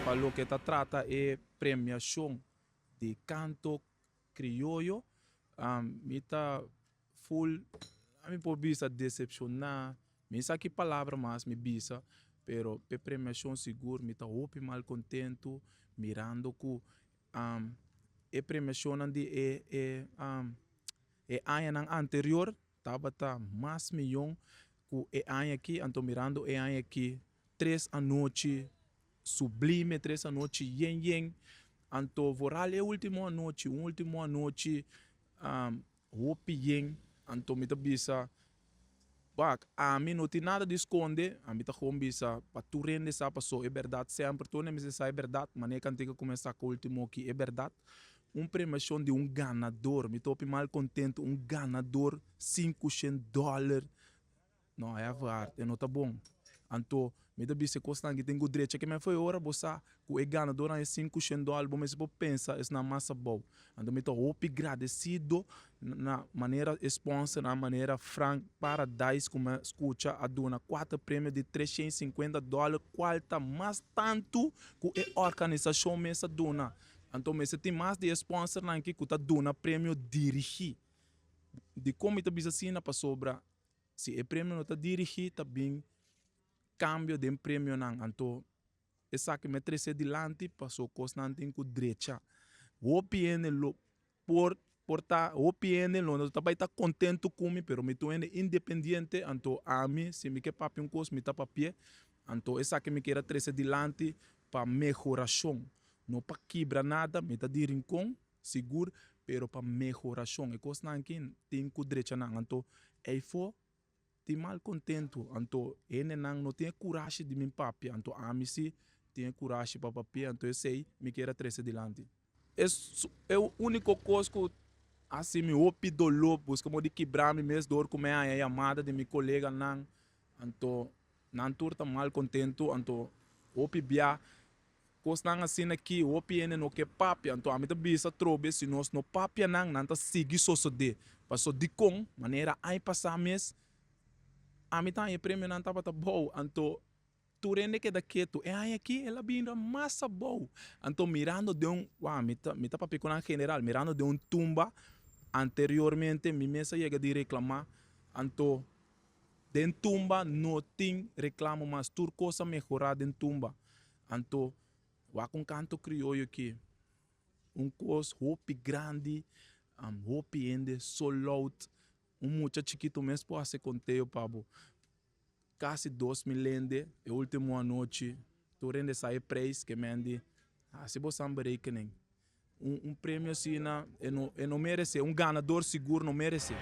para lo que está trata é premiação de canto criollo. Me tá full, a mim por bisa decepcionar, me sabe que palavra mais me bisa, pero pe premiação seguro me tá opi mal contento, mirando que e premiação de e ano anterior tava tá mais milhão que e ano aqui, anto mirando e ano aqui, 3 a noite sublime, 3 a noite yen yen, anto voral é último a noite hopi yen, anto me tá bisa. Bak, a mim não tem nada de esconder, a mim tá com bisa, para tu rende essa pessoa, é verdade, sempre, tu nem me é verdade, mas nem cantiga começar com o último aqui, é verdade. Premiação de ganador, me tô mal contente, ganador, $500, não, é a verdade, não tá bom. Então, me dá bisa costa que tenho direito, que me foi hora, bossa, que o ganador é $500, mas se pensa, é na massa boa. Então, me tô agradecido na maneira sponsor, na maneira frank, Paradise, como escuta, a dona 4 prêmios de $350, qual tá mais tanto que a organização me essa dona. Então, me tem mais de sponsor lá que tá dona prêmio dirigir. De como tá bisa assim para sobra, se o prêmio não tá dirigir, tá bem cambio de prêmio não, então essa que me trouxe adiante passou constante com direita. O PN lo por tá o PN lo não tá vai tá contente comigo, pero me tô independente, então a mim se me quer papi coisa me tá papi, então essa que me quer trazer adiante para melhoração, não para quebrar nada, me tá de rincão seguro, pero para melhoração, e coisa não que tem com direita não, então é for te mal contento, então ele não tem coragem de me papi, então a mim se tem coragem para papi, então eu sei me quer trazer adiante. É o único coisa que assim me opi dolor, busca de quebrar me mesmo dor como é a chamada de meu colega não, então não tô mal contento, então opi bia coisa não assim aqui, opi ele não quer papi, então a mim também bisa trobe se nós não papi não tá seguir só de, passou de com maneira aí passar mês a mim tá em prêmio não tava bom, então tu rende que daqui tu é aí aqui ela vindo massa bom, então mirando de me tá papi com general, mirando de tumba anteriormente mi mesa chega de reclamar, então den tumba não tem reclamo mas tur coisa melhorar den tumba, então com canto crioulo aqui, coisa hope grande, hope ende sold out, muchacho chiquito mesmo pode ser conteio pabo. Quase 2 milhões de última noite, tu rende sair preço que mende, se você não berekening, prêmio assim, não merece, ganador seguro não merece.